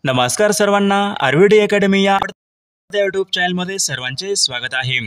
नमस्कार सर्वांना, आरव्हीडी अकॅडमी या यूट्यूब चॅनलमध्ये सर्वांचे स्वागत आहे।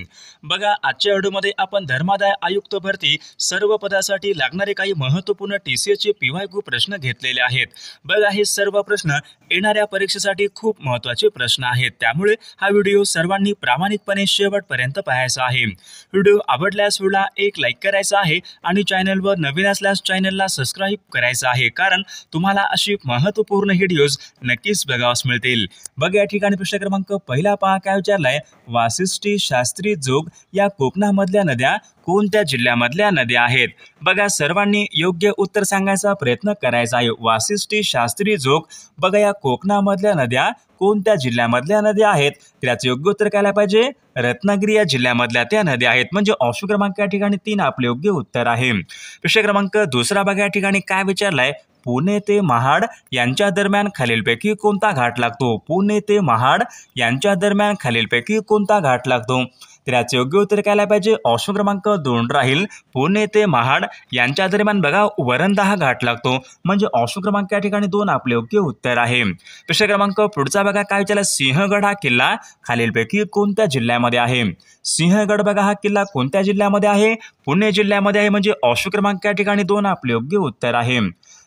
बघा, आजच्या व्हिडिओमध्ये आपण धर्मादाय आयुक्त भरती सर्व पदासाठी लागणारे काही महत्त्वपूर्ण TCS चे PYQ प्रश्न घेतलेले आहेत। बघा, हे सर्व प्रश्न येणाऱ्या परीक्षेसाठी खूप महत्त्वाचे प्रश्न आहेत, त्यामुळे हा व्हिडिओ सर्वांनी प्रामाणिकपणे शेवटपर्यंत पाहायचा आहे। व्हिडिओ आवडल्यास व्हिडिओला एक लाईक करायचा आहे आणि चॅनलवर नवीन असल्यास चॅनलला सबस्क्राइब करायचं आहे, कारण तुम्हाला अशी महत्त्वपूर्ण व्हिडिओज नक्कीच बघावयास मिळतील। बघा, या ठिकाणी प्रश्न क्रमांक पहिला पहा काय विचारलाय, वाशिष्ठी, शास्त्री, जोग या कोकणामधल्या नद्या कोणत्या जिल्ह्यामधल्या नद्या आहेत? बघा, सर्वांनी योग्य उत्तर सांगायचा प्रयत्न करायचा आहे। वाशिष्ठी, शास्त्री, जोग, बघा या कोकणामधल्या नद्या कोणत्या जिल्ह्यामधल्या नद्या आहेत? त्याचे योग्य उत्तर काय पाहिजे? रत्नागिरी या जिल्ह्यामधल्या त्या नद्या आहेत, म्हणजे ऑप्शन क्रमांक या ठिकाणी 3 आपले योग्य उत्तर आहे। प्रश्न क्रमांक दुसरा बघा, या ठिकाणी काय विचारलाय, पुणे ते महाड यांच्या दरम्यान खालीलपैकी कोणता घाट लागतो? पुणे ते महाड यांच्या दरम्यान खालीलपैकी कोणता घाट लागतो? त्याचे योग्य उत्तर काय पाहिजे? ऑप्शन क्रमांक 2 राहील, पुणे ते महाड यांच्या दरम्यान बघा वरंधा हा घाट लागतो, म्हणजे ऑप्शन क्रमांक या ठिकाणी 2 आपले योग्य उत्तर आहे। प्रश्न क्रमांक पुढचा बघा, काय विचारला, सिंहगड हा किल्ला खालीलपैकी कोणत्या जिल्ह्यामध्ये आहे? सिंहगड बघा हा किल्ला कोणत्या जिल्ह्यामध्ये आहे? पुणे जिल्ह्यामध्ये आहे, म्हणजे ऑप्शन क्रमांक या ठिकाणी 2 आपले योग्य उत्तर आहे।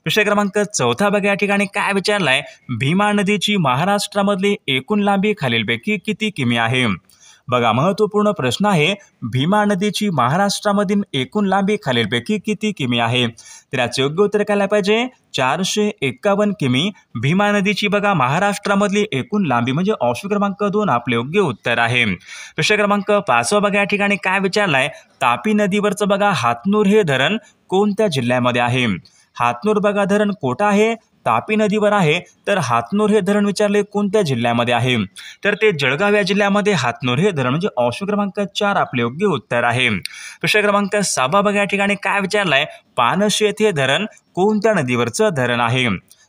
प्रश्न क्रमांक चौथा बघा, या ठिकाणी काय विचारलाय, भीमा नदीची महाराष्ट्रामधली एकूण लांबी खालीलपैकी किती किमी आहे? बघा, महत्त्वपूर्ण प्रश्न आहे, भीमा नदीची महाराष्ट्रामधील एकूण लांबी खालीलपैकी किती किमी आहे? त्याचे योग्य उत्तर काय पाहिजे? 451 किमी भीमा नदीची बघा महाराष्ट्रामधली एकूण लांबी, म्हणजे ऑप्शन क्रमांक 2 आपले योग्य उत्तर आहे। प्रश्न क्रमांक 5 बघा, या ठिकाणी काय विचारलाय, तापी नदीवरचं बघा हातनूर हे धरण कोणत्या जिल्ह्यामध्ये आहे? हातनूर बघा धरण कोठं आहे? तापी नदीवर आहे, तर हातनूर हे धरण विचारले कोणत्या जिल्ह्यामध्ये आहे? तर ते जळगाव या जिल्ह्यामध्ये हातनूर हे धरण, म्हणजे ऑप्शन क्रमांक 4 आपले योग्य उत्तर आहे। प्रश्न क्रमांक 6 बघा, या ठिकाणी काय विचारलाय, पानशेत हे धरण कोणत्या नदीवरचं धरण आहे?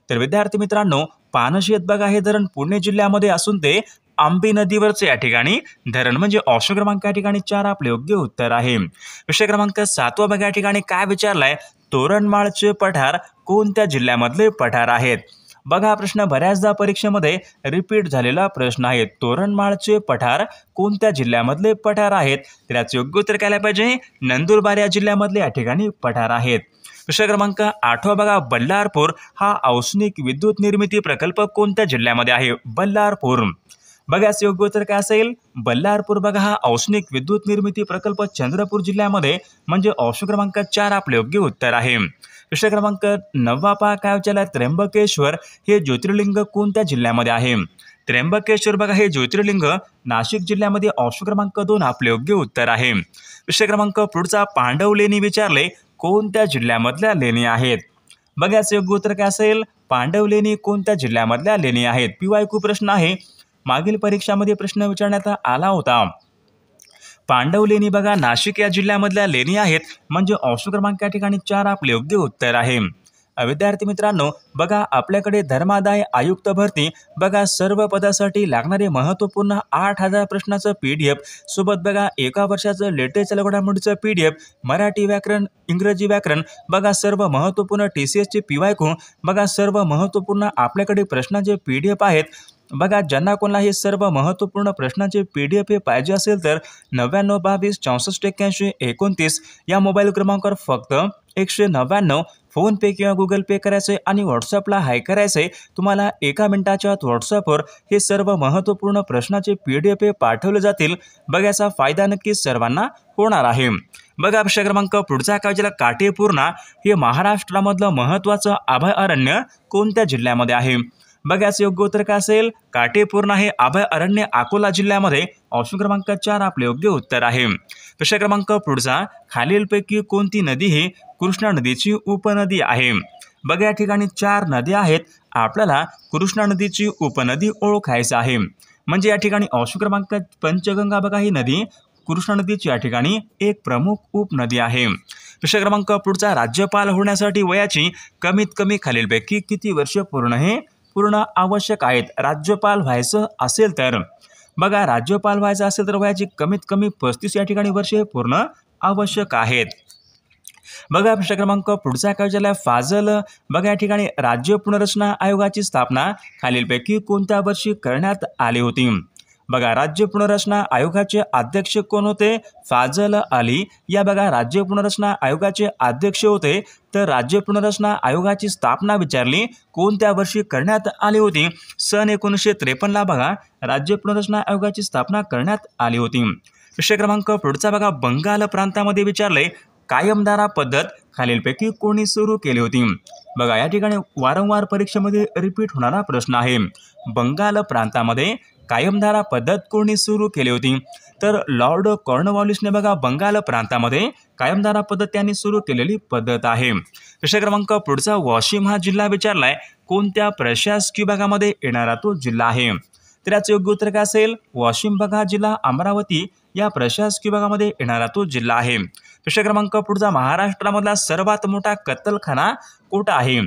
तर विद्यार्थी मित्रांनो, पानशेत बघा हे धरण पुणे जिल्ह्यामध्ये असून ते आंबी नदीवरचे या ठिकाणी धरण, म्हणजे ऑप्शन क्रमांक या ठिकाणी 4 आपले योग्य उत्तर आहे। प्रश्न क्रमांक 7 बघा, या ठिकाणी काय विचारलाय, तोरणमाळचे पठार कोणत्या जिल्ह्यामधले पठार आहेत? बघा, हा प्रश्न बऱ्याचदा परीक्षेमध्ये रिपीट झालेला प्रश्न आहे। तोरणमाळचे पठार कोणत्या जिल्ह्यामधले पठार आहेत? त्याचे योग्य उत्तर काय पाहिजे? नंदुरबार या जिल्ह्यामधले या ठिकाणी पठार आहेत। प्रश्न क्रमांक 8 बघा, बल्लारपूर हा औष्णिक विद्युत निर्मिती प्रकल्प कोणत्या जिल्ह्यामध्ये आहे? बल्लारपूर, बघा याचे योग्य उत्तर काय असेल? बल्लारपूर बघा हा औष्णिक विद्युत निर्मिती प्रकल्प चंद्रपूर जिल्ह्यामध्ये, म्हणजे ऑप्शन क्रमांक 4 आपले योग्य उत्तर आहे। प्रश्न क्रमांक 9 पहा काय विचारलाय, त्र्यंबकेश्वर हे ज्योतिर्लिंग कोणत्या जिल्ह्यामध्ये आहे? त्र्यंबकेश्वर बघा हे ज्योतिर्लिंग नाशिक जिल्ह्यामध्ये, ऑप्शन क्रमांक 2 आपले योग्य उत्तर आहे। प्रश्न क्रमांक पुढचा, पांडव लेणी विचारले कोणत्या जिल्ह्यामधल्या लेणी आहेत? बघा याचे योग्य उत्तर काय असेल? पांडव लेणी कोणत्या जिल्ह्यामधल्या लेणी आहेत? PYQ प्रश्न आहे, मागील परीक्षामध्ये प्रश्न विचारण्यात आला होता। पांडव लेणी बघा नाशिक या जिल्ह्यामधल्या लेणी आहेत, म्हणजे ऑप्शन क्रमांक या ठिकाणी 4 आपले योग्य उत्तर आहे। विद्यार्थी मित्रांनो, बघा आपल्याकडे धर्मादाय आयुक्त भरती बघा सर्व पदासाठी लागणारे महत्त्वपूर्ण 8000 प्रश्नाचं PDF सोबत बघा एका वर्षाचं लेटेस्ट घडामोडीचं PDF, मराठी व्याकरण, इंग्रजी व्याकरण, बघा सर्व महत्त्वपूर्ण TCS चे PYQ, बघा सर्व महत्त्वपूर्ण आपल्याकडे प्रश्नांचे PDF आहेत। बघा, ज्यांना कोणाला हे सर्व महत्त्वपूर्ण प्रश्नांचे PDF पाहिजे असेल तर 99 22 64 81 29 या मोबाईल क्रमांकावर फक्त 199 फोन पे किंवा गुगल पे करायचे आणि व्हॉट्सअपला हाय करायचे। तुम्हाला एका मिनिटाच्या आत व्हॉट्सअपवर हे सर्व महत्त्वपूर्ण प्रश्नाचे PDF पाठवले जातील। बघा, याचा फायदा नक्कीच सर्वांना होणार आहे। बघा, प्रश्न क्रमांक पुढचा काय विचारला, काटेपूर्णा हे महाराष्ट्रामधलं महत्त्वाचं अभयारण्य कोणत्या जिल्ह्यामध्ये आहे? बघा याचे योग्य उत्तर काय असेल? काटेपूर्णा हे अभयारण्य अकोला जिल्ह्यामध्ये, ऑप्शन क्रमांक 4 आपले योग्य उत्तर आहे। प्रश्न क्रमांक पुढचा, खालीलपैकी कोणती नदी ही कृष्णा नदीची उपनदी आहे? बघा या ठिकाणी 4 नद्या आहेत, आपल्याला कृष्णा नदीची उपनदी ओळखायची आहे, म्हणजे या ठिकाणी ऑप्शन क्रमांक पंचगंगा बघा ही नदी कृष्णा नदीची या ठिकाणी एक प्रमुख उपनदी आहे। प्रश्न क्रमांक पुढचा, राज्यपाल होण्यासाठी वयाची कमीत कमी खालीलपैकी किती वर्ष पूर्ण आवश्यक आहेत? राज्यपाल व्हायचं असेल तर बघा, राज्यपाल व्हायचं असेल तर वयाची कमीत कमी 35 या ठिकाणी वर्षे पूर्ण आवश्यक आहेत। बघा प्रश्न क्रमांक पुढचा काय विचारलाय फाजल बघा या ठिकाणी राज्य पुनर्रचना आयोगाची स्थापना खालीलपैकी कोणत्या वर्षी करण्यात आली होती? बघा राज्य पुनर्रचना आयोगाचे अध्यक्ष कोण होते? फाजल अली या बघा राज्य पुनर्रचना आयोगाचे अध्यक्ष होते. तर राज्य पुनर्रचना आयोगाची स्थापना विचारली कोणत्या वर्षी करण्यात आली होती? सन 1953 ला बघा राज्य पुनर्रचना आयोगाची स्थापना करण्यात आली होती. विषय क्रमांक पुढचा बघा बंगाल प्रांतामध्ये विचारले कायमधारा पद्धत खालीलपैकी कोणी सुरू केली होती? बघा या ठिकाणी वारंवार परीक्षेमध्ये रिपीट होणारा प्रश्न आहे. बंगाल प्रांतामध्ये कायमधारा पद्धत कोणी सुरू केली होती? तर लॉर्ड कॉर्नवॉलिसने बघा बंगाल प्रांतामध्ये कायमधारा पद्धत त्यांनी सुरू केलेली पद्धत आहे. विषय क्रमांक पुढचा वाशिम हा जिल्हा विचारलाय कोणत्या प्रशासकीय विभागामध्ये येणारा तो जिल्हा आहे? तर याचं योग्य उत्तर काय असेल? वाशिम बघा जिल्हा अमरावती या प्रशासकीय विभागामध्ये येणारा तो जिल्हा आहे. विषय क्रमांक पुढचा महाराष्ट्रामधला सर्वात मोठा कत्तलखाना कोठा आहे?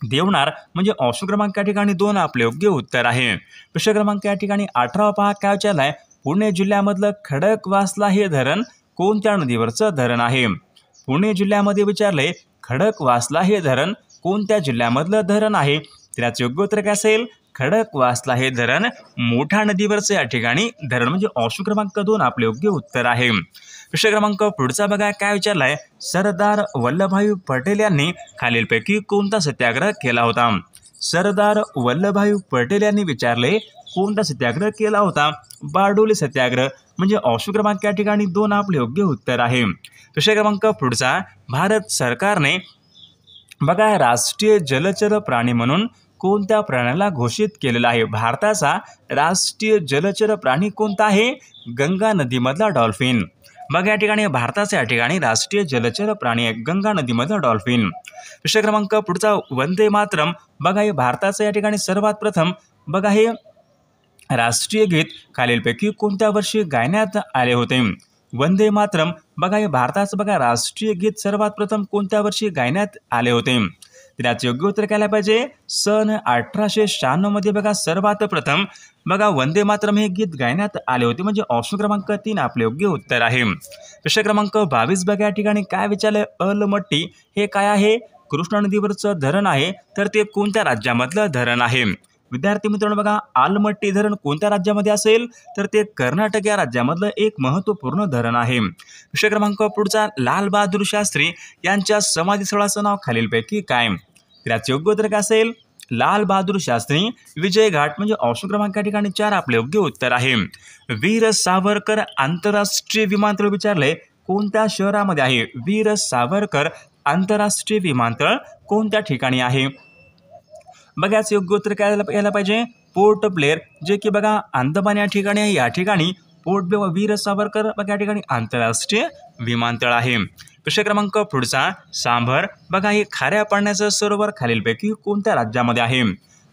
देवनार म्हणजे ऑप्शन क्रमांक या ठिकाणी 2 आपले योग्य उत्तर आहे. विषय क्रमांक या ठिकाणी 18 पहा काय विचारलाय पुणे जिल्ह्यामधलं खडकवासला हे धरण कोणत्या नदीवरचं धरण आहे? पुणे जिल्ह्यामध्ये विचारले खडकवासला हे धरण कोणत्या जिल्ह्यामधलं धरण आहे? तर याचं योग्य उत्तर काय असेल? खडकवासला हे धरण मोठ्या नदीवरचं या ठिकाणी धरण म्हणजे ऑप्शन क्रमांक 2 आपले योग्य उत्तर आहे. विषय क्रमांक पुढचा बघा काय विचारलाय सरदार वल्लभभाई पटेल यांनी खालीलपैकी कोणता सत्याग्रह केला होता? सरदार वल्लभभाई पटेल यांनी विचारले कोणता सत्याग्रह केला होता? बारडोली सत्याग्रह म्हणजे ऑप्शन क्रमांक या ठिकाणी 2 आपले योग्य उत्तर आहे. विषय क्रमांक पुढचा भारत सरकारने बघा राष्ट्रीय जलचर प्राणी म्हणून कोणत्या प्राण्याला घोषित केलेला आहे? भारताचा राष्ट्रीय जलचर प्राणी कोणता आहे? गंगा नदीमधला डॉल्फिन. बघा या ठिकाणी भारताचा या ठिकाणी राष्ट्रीय जलचर प्राणी आहे गंगा नदीमधला डॉल्फिन. विषय क्रमांक पुढचा वंदे मातरम बघा हे भारताचं या ठिकाणी सर्वात प्रथम बघा हे राष्ट्रीय गीत खालीलपैकी कोणत्या वर्षी गायण्यात आले होते? वंदे मातरम बघा हे भारताचं बघा राष्ट्रीय गीत सर्वात प्रथम कोणत्या वर्षी गायण्यात आले होते? तर याचं योग्य उत्तर काय पाहिजे? सन 1896 मध्ये बघा सर्वात प्रथम बघा वंदे मातरम हे गीत गायण्यात आले होते म्हणजे ऑप्शन क्रमांक 3 आपले योग्य उत्तर आहे. विषय क्रमांक 22 बघा या ठिकाणी काय विचारले अलमट्टी हे काय आहे? कृष्णा नदीवरचं धरण आहे. तर ते कोणत्या राज्यामधलं धरण आहे? विद्यार्थी मित्रांनो बघा आलमट्टी धरण कोणत्या राज्यामध्ये असेल? तर ते कर्नाटक या राज्यामधलं एक महत्त्वपूर्ण धरण आहे. विषय क्रमांक पुढचा लाल बहादूर शास्त्री यांच्या समाधीस्थळाचं नाव खालीलपैकी काय? तर याचं योग्य उत्तर काय असेल? लाल बहादूर शास्त्री विजय घाट म्हणजे ऑप्शन क्रमांक या ठिकाणी 4 आपले योग्य उत्तर आहे. वीर सावरकर आंतरराष्ट्रीय विमानतळ विचारले कोणत्या शहरामध्ये आहे? वीर सावरकर आंतरराष्ट्रीय विमानतळ कोणत्या ठिकाणी आहे? बघा याचं योग्य उत्तर काय यायला पाहिजे? पोर्ट ब्लेअर जे की बघा अंदमान या ठिकाणी आहे. या ठिकाणी पोर्ट वीर सावरकर बघा या ठिकाणी आंतरराष्ट्रीय विमानतळ आहे. विषय क्रमांक पुढचा सांभर बघा हे खाऱ्या पाण्याचं सरोवर खालीलपैकी कोणत्या राज्यामध्ये आहे?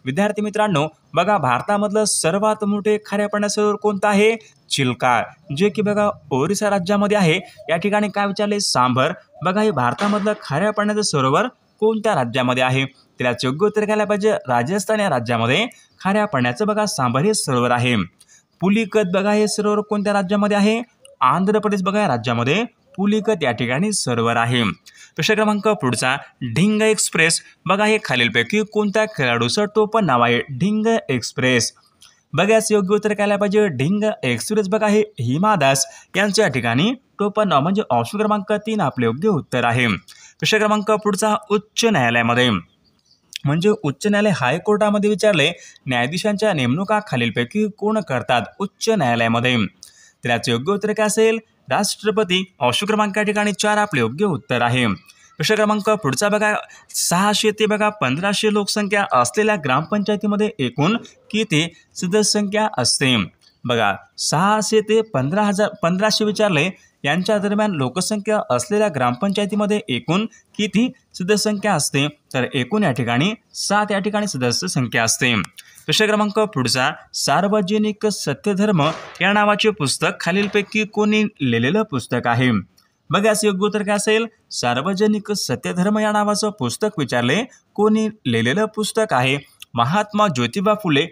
विद्यार्थी मित्रांनो बघा भारतामधलं सर्वात मोठे खाऱ्या पाण्याचं सरोवर कोणतं आहे? चिल्का जे की बघा ओरिसा राज्यामध्ये आहे. या ठिकाणी काय विचारले? सांभर बघा हे भारतामधलं खाऱ्या पाण्याचं सरोवर कोणत्या राज्यामध्ये आहे? तर याचं योग्य उत्तर घ्यायला पाहिजे राजस्थान या राज्यामध्ये खाऱ्या पाण्याचं बघा सांभर हे सरोवर आहे. पुलिकत बघा हे सरोवर कोणत्या राज्यामध्ये आहे? आंध्र प्रदेश बघा या राज्यामध्ये पुलिकत या ठिकाणी सरोवर आहे. विषय क्रमांक पुढचा ढिंग एक्सप्रेस बघा हे खालीलपैकी कोणत्या खेळाडूचं टोपण नाव आहे? ढिंग एक्सप्रेस बघा याचं योग्य उत्तर काय पाहिजे? ढिंग एक्सप्रेस बघा हे हिमा दास यांच्या ठिकाणी टोपण नाव म्हणजे ऑप्शन क्रमांक 3 आपले योग्य उत्तर आहे. विषय क्रमांक पुढचा उच्च न्यायालयामध्ये म्हणजे उच्च न्यायालय हायकोर्टामध्ये विचारले न्यायाधीशांच्या नेमणुका खालीलपैकी कोण करतात? उच्च न्यायालयामध्ये. तर याचं योग्य उत्तर काय असेल? राष्ट्रपती. ऑप्शन क्रमांक या ठिकाणी 4 आपले योग्य उत्तर आहे. विषय क्रमांक पुढचा बघा 600 ते बघा 1500 लोकसंख्या असलेल्या ग्रामपंचायतीमध्ये एकूण किती सदस्य संख्या असते? बघा 600 ते 1500 विचारले यांच्या दरम्यान लोकसंख्या असलेल्या ग्रामपंचायतीमध्ये एकूण किती सदस्य संख्या असते? तर एकूण या ठिकाणी 7 या ठिकाणी सदस्य संख्या असते. विषय क्रमांक पुढचा सार्वजनिक सत्यधर्म या नावाचे पुस्तक खालीलपैकी कोणी लिहिलेलं पुस्तक आहे? बघा याचं योग्य उत्तर काय असेल? सार्वजनिक सत्यधर्म या नावाचं पुस्तक विचारले कोणी लिहिलेलं पुस्तक आहे? महात्मा ज्योतिबा फुले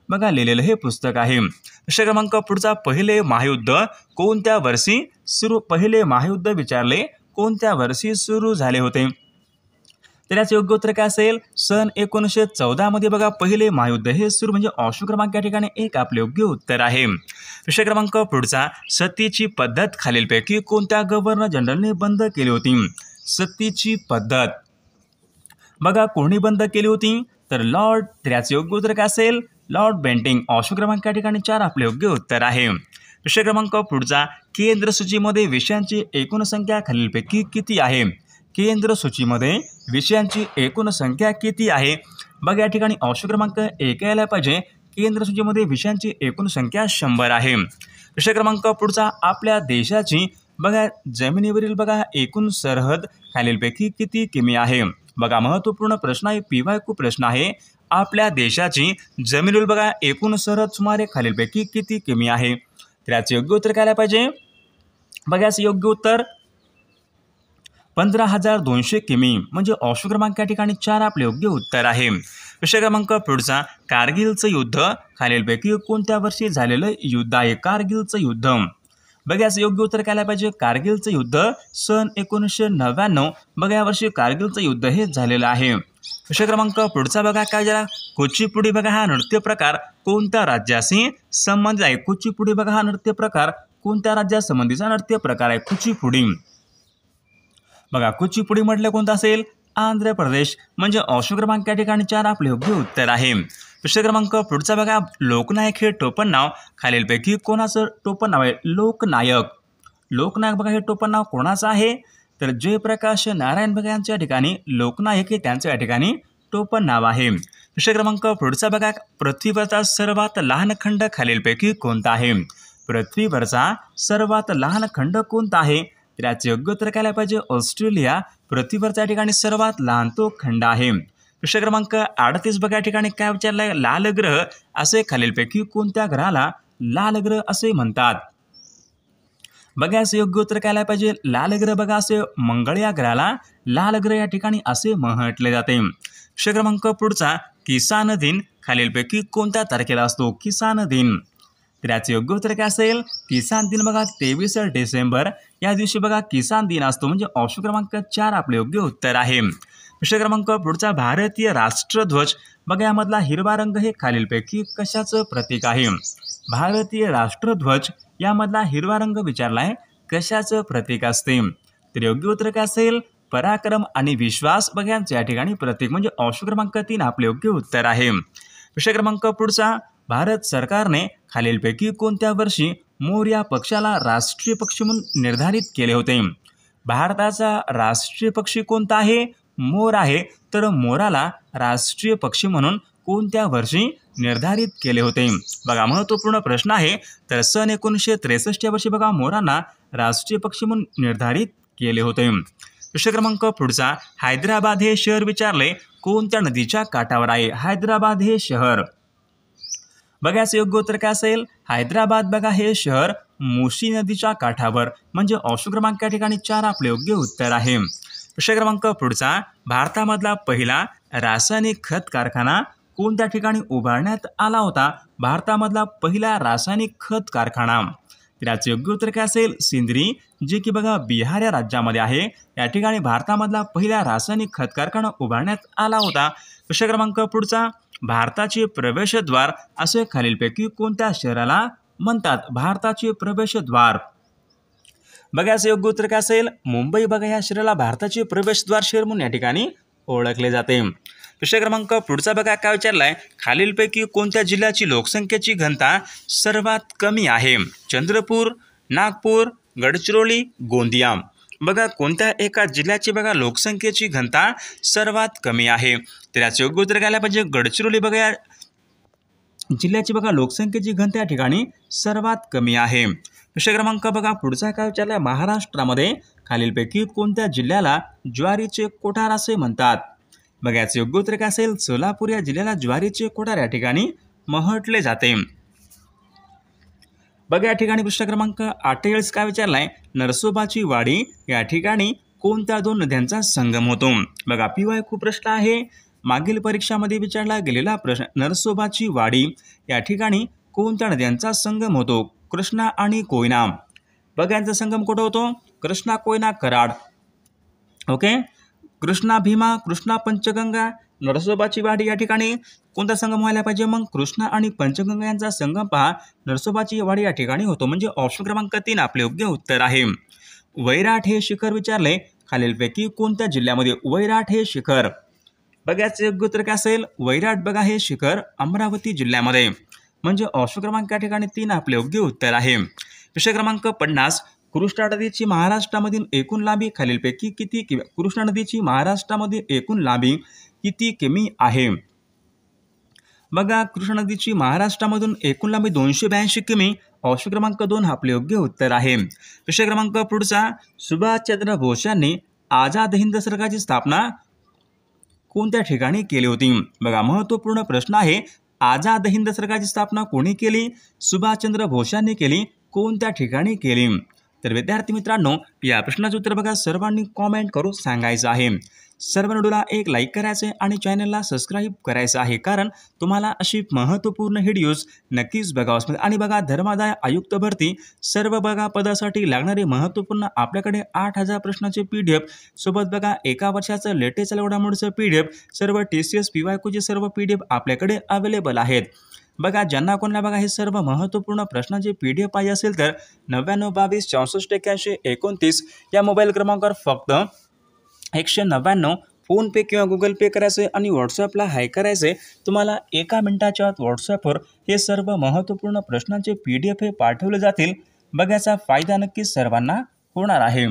बघा लिहिलेलं हे पुस्तक आहे. विषय क्रमांक पुढचा पहिले महायुद्ध कोणत्या वर्षी सुरू? पहिले महायुद्ध विचारले कोणत्या वर्षी सुरू झाले होते? तर याचे योग्य उत्तर काय असेल? सन 1914 मध्ये बघा पहिले महायुद्ध हे सुरू, म्हणजे ऑप्शन क्रमांक या ठिकाणी 1 आपले योग्य उत्तर आहे. विषय क्रमांक पुढचा, सतीची पद्धत खालीलपैकी कोणत्या गव्हर्नर जनरलने बंद केली होती? सतीची पद्धत बघा कोणी बंद केली होती? तर लॉर्ड. तर याचे योग्य उत्तर काय असेल? Lord Bentinck. ऑप्शन क्रमांक या ठिकाणी 4 आपले योग्य उत्तर आहे. विषय क्रमांक पुढचा, केंद्र सूचीमध्ये विषयांची एकूण संख्या खालीलपैकी किती आहे? केंद्र सूचीमध्ये विषयांची एकूण संख्या किती आहे? बघा या ठिकाणी ऑप्शन क्रमांक 1 यायला पाहिजे. केंद्र सूचीमध्ये विषयांची एकूण संख्या 100 आहे. विषय क्रमांक पुढचा, आपल्या देशाची बघा जमिनीवरील बघा एकूण सरहद खालीलपैकी किती किमी आहे? बघा महत्त्वपूर्ण प्रश्न आहे, PYQ प्रश्न आहे. आपल्या देशाची जमिनीवरील बघा एकूण सरहद सुमारे खालीलपैकी किती किमी आहे? तर याचे योग्य उत्तर काय पाहिजे? बघा याचे योग्य उत्तर 15,200 किमी, म्हणजे ऑप्शन क्रमांक या ठिकाणी 4 आपले योग्य उत्तर आहे. विषय क्रमांक पुढचा, कारगिलचं युद्ध खालीलपैकी कोणत्या वर्षी झालेलं युद्ध आहे? कारगिलचं युद्ध. बघा याचं योग्य उत्तर काय पाहिजे? कारगिलचं युद्ध सन 1999 बघा या वर्षी कारगिलचं युद्ध हे झालेलं आहे. विषय क्रमांक पुढचा बघा काय झाला? कुचिपुडी बघा हा नृत्य प्रकार कोणत्या राज्याशी संबंधित आहे? कुचिपुडी बघा हा नृत्य प्रकार कोणत्या राज्यासंबंधीचा नृत्य प्रकार आहे? कुचिपुडी. बघा कुचिपुडी म्हटलं कोणतं असेल? आंध्र प्रदेश, म्हणजे ऑप्शन क्रमांक या ठिकाणी 4 आपले योग्य उत्तर आहे. विषय क्रमांक पुढचा बघा, लोकनायक हे टोपण नाव खालीलपैकी कोणाचं टोपण नाव आहे? लोकनायक. लोकनायक बघा हे टोपण नाव कोणाचं आहे? तर जयप्रकाश नारायण बघा यांच्या ठिकाणी लोकनायक हे त्यांच्या या ठिकाणी टोपण नाव आहे. विषय क्रमांक पुढचा बघा, पृथ्वीवरचा सर्वात लहान खंड खालीलपैकी कोणता आहे? पृथ्वीवरचा सर्वात लहान खंड कोणता आहे? तर याचे योग्य उत्तर काय पाहिजे? ऑस्ट्रेलिया. पृथ्वीवरच्या ठिकाणी सर्वात लहान तो खंड आहे. विषय क्रमांक 38 बघा या ठिकाणी काय विचारलंय? लाल ग्रह असे खालीलपैकी कोणत्या ग्रहाला लाल ग्रह असे म्हणतात? बघा याचे योग्य उत्तर काय पाहिजे? लाल ग्रह बघा असे मंगळ या ग्रहाला लाल ग्रह या ठिकाणी असे म्हटले जाते. विषय क्रमांक पुढचा, किसान दिन खालीलपैकी कोणत्या तारखेला असतो? किसान दिन. तर याचे योग्य उत्तर काय असेल? किसान दिन बघा 23 डिसेंबर या दिवशी बघा किसान दिन असतो, म्हणजे ऑप्शन क्रमांक 4 आपले योग्य उत्तर आहे. विषय क्रमांक पुढचा, भारतीय राष्ट्रध्वज बघा यामधला हिरवा रंग हे खालीलपैकी कशाचं प्रतीक आहे? भारतीय राष्ट्रध्वज यामधला हिरवा रंग विचारलाय कशाचं प्रतीक असते? तर योग्य उत्तर काय असेल? पराक्रम आणि विश्वास बघा यांच्या या ठिकाणी प्रतीक, म्हणजे ऑप्शन क्रमांक 3 आपले योग्य उत्तर आहे. विषय क्रमांक पुढचा, भारत सरकारने खालीलपैकी कोणत्या वर्षी मोर या पक्षाला राष्ट्रीय पक्षी म्हणून निर्धारित केले होते? भारताचा राष्ट्रीय पक्षी कोणता आहे? मोर आहे. तर मोराला राष्ट्रीय पक्षी म्हणून कोणत्या वर्षी निर्धारित केले होते? बघा महत्त्वपूर्ण प्रश्न आहे. तर सन 1963 या वर्षी बघा मोरांना राष्ट्रीय पक्षी म्हणून निर्धारित केले होते. विषय क्रमांक पुढचा, हैदराबाद हे शहर विचारले कोणत्या नदीच्या काठावर आहे? हैदराबाद हे शहर. बघा याचं योग्य उत्तर काय असेल? हैदराबाद बघा हे शहर मुसी नदीच्या काठावर, म्हणजे ऑप्शन क्रमांक या ठिकाणी 4 आपले योग्य उत्तर आहे. विषय क्रमांक पुढचा, भारतामधला पहिला रासायनिक खत कारखाना कोणत्या ठिकाणी उभारण्यात आला होता? भारतामधला पहिला रासायनिक खत कारखाना. तर याचे योग्य उत्तर काय असेल? सिंद्री, जे की बघा बिहार या राज्यामध्ये आहे. या ठिकाणी भारतामधला पहिला रासायनिक खत कारखाना उभारण्यात आला होता. विषय क्रमांक पुढचा, भारताचे प्रवेशद्वार असे खालीलपैकी कोणत्या शहराला म्हणतात? भारताचे प्रवेशद्वार. बघा याचं योग्य उत्तर काय असेल? मुंबई बघा या शहराला भारताचे प्रवेशद्वार शहर म्हणून या ठिकाणी ओळखले जाते. विषय क्रमांक पुढचा बघा काय विचारलाय? खालीलपैकी कोणत्या जिल्ह्याची लोकसंख्येची घनता सर्वात कमी आहे? चंद्रपूर, नागपूर, गडचिरोली, गोंदिया. बघा कोणत्या एका जिल्ह्याची बघा लोकसंख्येची घनता सर्वात कमी आहे? तर याचे योग्य उत्तर काय पाहिजे? गडचिरोली बघा या जिल्ह्याची बघा लोकसंख्येची घनता या ठिकाणी सर्वात कमी आहे. विषय क्रमांक बघा पुढचा काय विचारलाय? महाराष्ट्रामध्ये खालीलपैकी कोणत्या जिल्ह्याला ज्वारीचे कोठार असे म्हणतात? बघा याचे योग्य उत्तर काय असेल? सोलापूर या जिल्ह्याला ज्वारीचे कोठार या ठिकाणी म्हटले जाते. बघा या ठिकाणी प्रश्न क्रमांक 48 काय विचारलाय? नरसोबाची वाडी या ठिकाणी कोणत्या 2 नद्यांचा संगम होतो? बघा PYQ प्रश्न आहे. मागील परीक्षामध्ये विचारला गेलेला प्रश्न. नरसोबाची वाडी या ठिकाणी कोणत्या नद्यांचा संगम होतो? कृष्णा आणि कोयना. बघा यांचा संगम कुठं होतो? कृष्णा, कोयना, कराड. ओके, कृष्णा भीमा, कृष्णा पंचगंगा, नरसोबाची वाडी या ठिकाणी कोणता संगम व्हायला पाहिजे? मग कृष्णा आणि पंचगंगा यांचा संगम पहा नरसोबाची वाडी या ठिकाणी होतो, म्हणजे ऑप्शन क्रमांक 3 आपले योग्य उत्तर आहे. वैराट हे शिखर विचारले खालीलपैकी कोणत्या जिल्ह्यामध्ये? वैराट हे शिखर, बघा याचे योग्य उत्तर काय असेल? वैराट बघा हे शिखर अमरावती जिल्ह्यामध्ये, म्हणजे ऑप्शन क्रमांक या ठिकाणी 3 आपले योग्य उत्तर आहे. विषय क्रमांक 50, कृष्णा नदीची महाराष्ट्रामधील एकूण लांबी खालीलपैकी किती किमी? कृष्णा नदीची महाराष्ट्रामधील एकूण लांबी किती किमी आहे? बघा कृष्णा नदीची महाराष्ट्रामधून एकूण लांबी 282 किमी, ऑप्शन क्रमांक 2 आपले योग्य उत्तर आहे. विषय क्रमांक पुढचा, सुभाषचंद्र बोस यांनी आझाद हिंद सरकारची स्थापना कोणत्या ठिकाणी केली होती? बघा महत्त्वपूर्ण प्रश्न आहे. आझाद हिंद सरकारची स्थापना कोणी केली? सुभाषचंद्र बोस यांनी केली. कोणत्या ठिकाणी केली? तर विद्यार्थी मित्रांनो, या प्रश्नाचं उत्तर बघा सर्वांनी कॉमेंट करून सांगायचं आहे. सर्व व्हिडिओला एक लाईक करायचं आहे आणि चॅनलला सबस्क्राईब करायचं आहे, कारण तुम्हाला अशी महत्त्वपूर्ण व्हिडिओज नक्कीच बघावंच मिळेल. आणि बघा धर्मादाय आयुक्त भरती सर्व बघा पदासाठी लागणारे महत्त्वपूर्ण आपल्याकडे 8000 प्रश्नाचे PDF सोबत बघा एका वर्षाचं लेटेस्ट घडामोडीचं PDF, सर्व TCS PYQचे सर्व PDF आपल्याकडे अवेलेबल आहेत. बघा ज्यांना कोणाला बघा हे सर्व महत्त्वपूर्ण प्रश्नांचे PDF पाहिजे असेल तर 99 22 64 81 29 या मोबाईल क्रमांकावर फक्त 199 फोनपे किंवा गुगल पे करायचं आणि व्हॉट्सअपला हाय करायचे. तुम्हाला एका मिनिटाच्या आत व्हॉट्सअपवर हे सर्व महत्त्वपूर्ण प्रश्नांचे PDF हे पाठवले जातील. बघायचा फायदा नक्कीच सर्वांना होणार आहे.